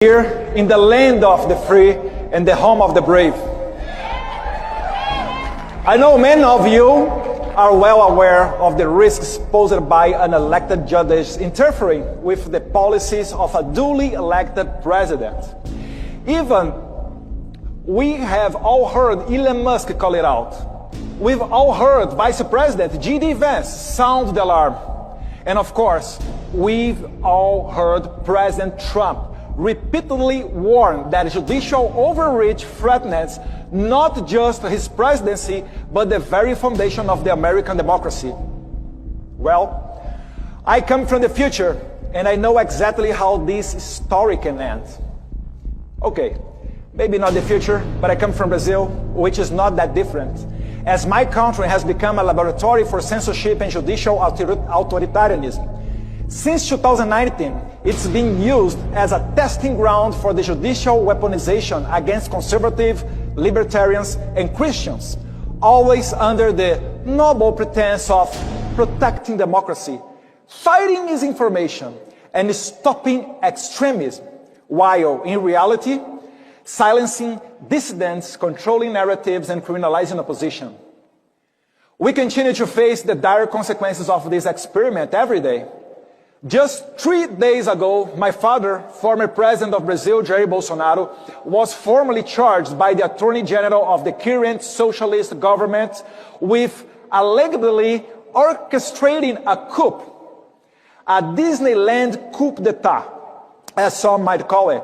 Here in the land of the free and the home of the brave. I know many of you are well aware of the risks posed by unelected judges interfering with the policies of a duly elected president. Even we have all heard Elon Musk call it out. We've all heard Vice President J.D. Vance sound the alarm. And of course, we've all heard President Trump repeatedly warn that judicial overreach threatens not just his presidency, but the very foundation of the American democracy. Well, I come from the future, and I know exactly how this story can end. Okay, maybe not the future, but I come from Brazil, which is not that different, as my country has become a laboratory for censorship and judicial authoritarianism. Since 2019, it's been used as a testing ground for the judicial weaponization against conservative, libertarians, and Christians, always under the noble pretense of protecting democracy, fighting misinformation, and stopping extremism, while in reality, silencing dissidents, controlling narratives, and criminalizing opposition. We continue to face the dire consequences of this experiment every day. Just 3 days ago, my father, former president of Brazil, Jair Bolsonaro, was formally charged by the Attorney General of the current socialist government with allegedly orchestrating a coup, a Disneyland coup d'etat, as some might call it,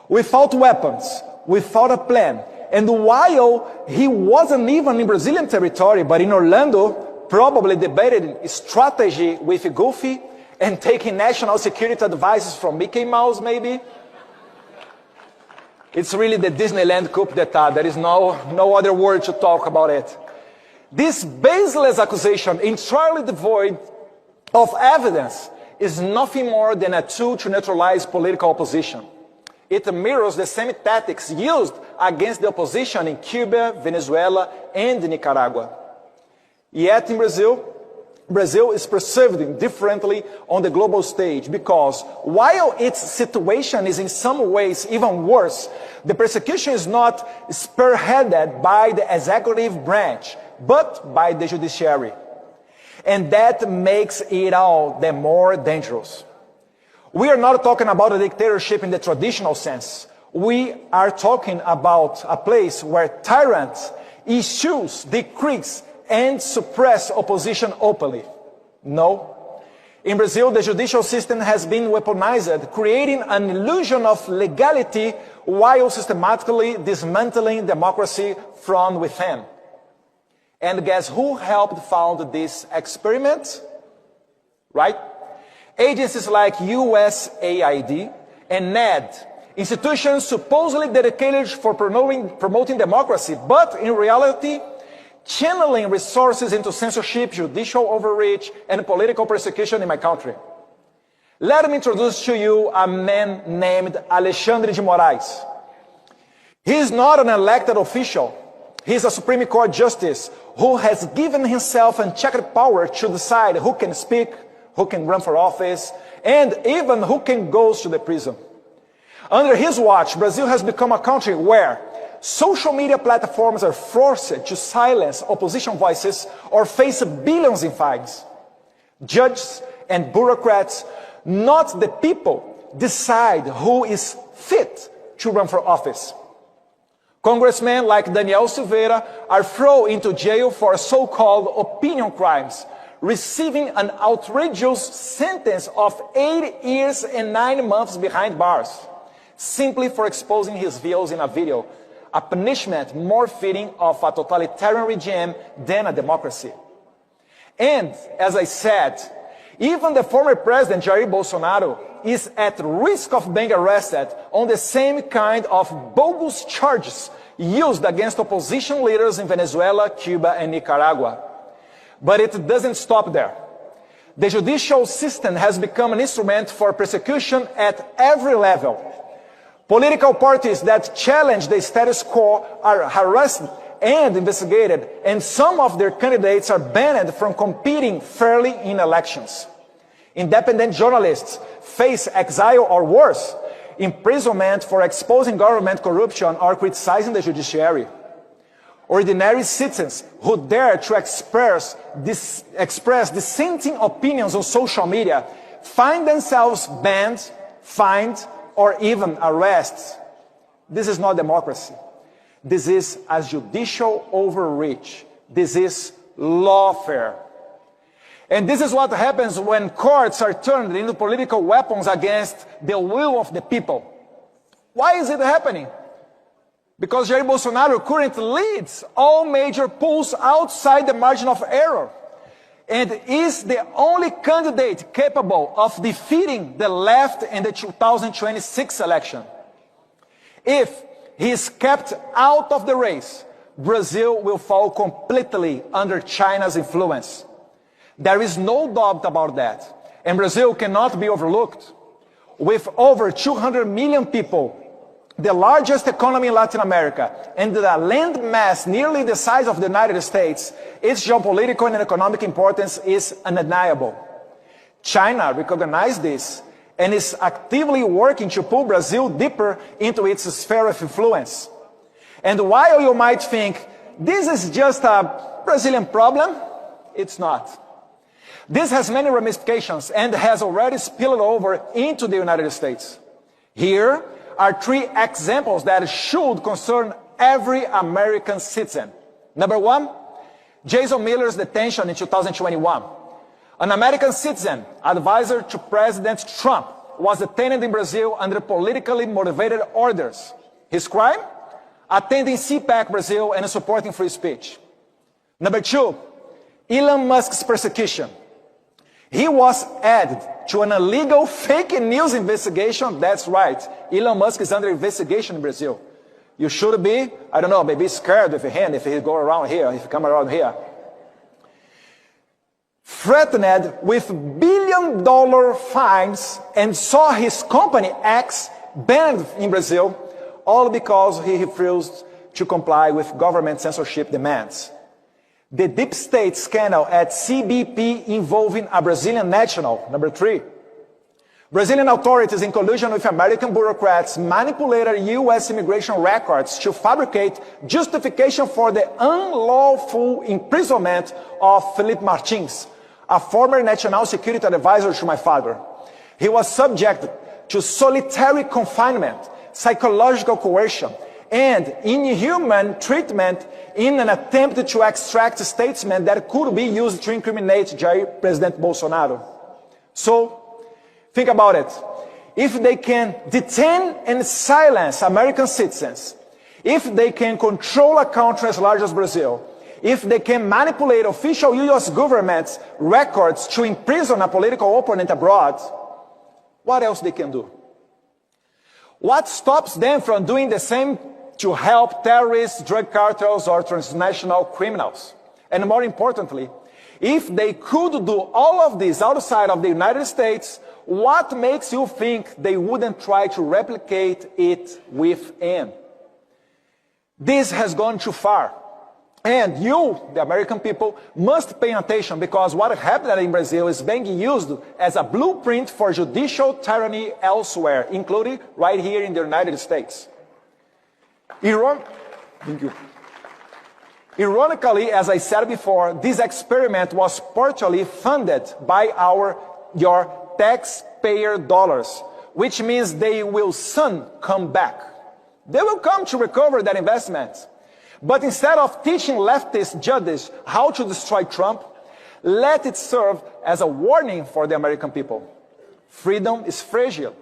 without weapons, without a plan, and while he wasn't even in Brazilian territory, but in Orlando, probably debated strategy with Goofy, and taking national security advices from Mickey Mouse, maybe? It's really the Disneyland coup d'etat. There is no other word to talk about it. This baseless accusation, entirely devoid of evidence, is nothing more than a tool to neutralize political opposition. It mirrors the same tactics used against the opposition in Cuba, Venezuela, and Nicaragua. Yet in Brazil is perceived differently on the global stage because while its situation is in some ways even worse, the persecution is not spearheaded by the executive branch, but by the judiciary. And that makes it all the more dangerous. We are not talking about a dictatorship in the traditional sense. We are talking about a place where tyrants issue decrees and suppress opposition openly. No. In Brazil, the judicial system has been weaponized, creating an illusion of legality while systematically dismantling democracy from within. And guess who helped found this experiment? Right? Agencies like USAID and NED, institutions supposedly dedicated for promoting democracy, but in reality, channeling resources into censorship, judicial overreach, and political persecution in my country. Let me introduce to you a man named Alexandre de Moraes. He is not an elected official. He is a Supreme Court justice who has given himself unchecked power to decide who can speak, who can run for office, and even who can go to the prison. Under his watch, Brazil has become a country where social media platforms are forced to silence opposition voices or face billions in fines. Judges and bureaucrats, not the people, decide who is fit to run for office. Congressmen like Daniel Silveira are thrown into jail for so-called opinion crimes, receiving an outrageous sentence of 8 years and 9 months behind bars, simply for exposing his views in a video, a punishment more fitting of a totalitarian regime than a democracy. And, as I said, even the former president, Jair Bolsonaro, is at risk of being arrested on the same kind of bogus charges used against opposition leaders in Venezuela, Cuba, and Nicaragua. But it doesn't stop there. The judicial system has become an instrument for persecution at every level. Political parties that challenge the status quo are harassed and investigated, and some of their candidates are banned from competing fairly in elections. Independent journalists face exile or worse, imprisonment for exposing government corruption or criticizing the judiciary. Ordinary citizens who dare to express dissenting opinions on social media find themselves banned, fined, or even arrested. This is not democracy. This is a judicial overreach. This is lawfare. And this is what happens when courts are turned into political weapons against the will of the people. Why is it happening? Because Jair Bolsonaro currently leads all major polls outside the margin of error and is the only candidate capable of defeating the left in the 2026 election. If he is kept out of the race, Brazil will fall completely under China's influence. There is no doubt about that, and Brazil cannot be overlooked. With over 200 million people, the largest economy in Latin America, and a land mass nearly the size of the United States, its geopolitical and economic importance is undeniable. China recognized this and is actively working to pull Brazil deeper into its sphere of influence. And while you might think, this is just a Brazilian problem, it's not. This has many ramifications and has already spilled over into the United States. Here are 3 examples that should concern every American citizen. Number 1, Jason Miller's detention in 2021. An American citizen, advisor to President Trump, was detained in Brazil under politically motivated orders. His crime? Attending CPAC Brazil and supporting free speech. Number 2, Elon Musk's persecution. He was added to an illegal fake news investigation. That's right. Elon Musk is under investigation in Brazil. You should be, I don't know, maybe scared with him if he go around here, if he come around here. Threatened with billion-dollar fines and saw his company X banned in Brazil, all because he refused to comply with government censorship demands. The deep state scandal at CBP involving a Brazilian national. Number 3. Brazilian authorities, in collusion with American bureaucrats, manipulated U.S. immigration records to fabricate justification for the unlawful imprisonment of Felipe Martins, a former national security advisor to my father. He was subjected to solitary confinement, psychological coercion, and inhuman treatment in an attempt to extract statements that could be used to incriminate President Bolsonaro. So, think about it. If they can detain and silence American citizens, if they can control a country as large as Brazil, if they can manipulate official U.S. government's records to imprison a political opponent abroad, what else they can do? What stops them from doing the same to help terrorists, drug cartels, or transnational criminals? And more importantly, if they could do all of this outside of the United States, what makes you think they wouldn't try to replicate it within? This has gone too far. And you, the American people, must pay attention, because what happened in Brazil is being used as a blueprint for judicial tyranny elsewhere, including right here in the United States. Ironically, as I said before, this experiment was partially funded by your taxpayer dollars, which means they will soon come back. They will come to recover that investment. But instead of teaching leftist judges how to destroy Trump, let it serve as a warning for the American people. Freedom is fragile.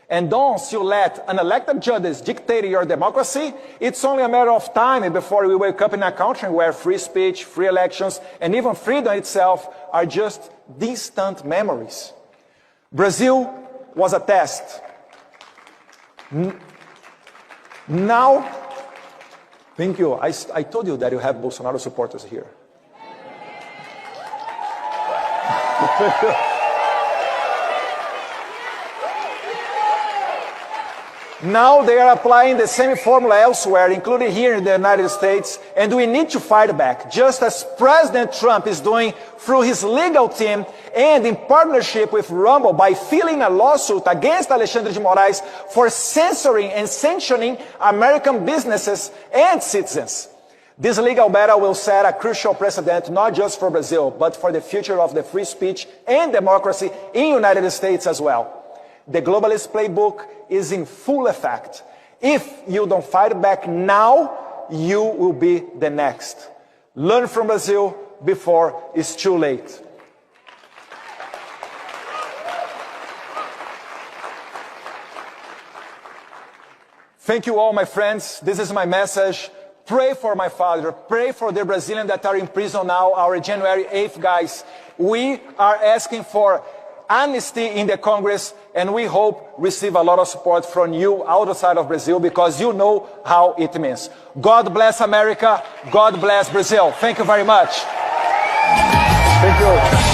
And once you let unelected judges dictate your democracy, it's only a matter of time before we wake up in a country where free speech, free elections, and even freedom itself are just distant memories. Brazil was a test. Now, thank you. I told you that you have Bolsonaro supporters here. Now they are applying the same formula elsewhere, including here in the United States, and we need to fight back, just as President Trump is doing through his legal team and in partnership with Rumble by filing a lawsuit against Alexandre de Moraes for censoring and sanctioning American businesses and citizens. This legal battle will set a crucial precedent not just for Brazil, but for the future of the free speech and democracy in the United States as well. The globalist playbook is in full effect. If you don't fight back now, you will be the next. Learn from Brazil before it's too late. Thank you all, my friends. This is my message. Pray for my father. Pray for the Brazilians that are in prison now, our January 8th guys. We are asking for amnesty in the Congress, and we hope receive a lot of support from you outside of Brazil, because you know how it means. God bless America. God bless Brazil. Thank you very much. Thank you.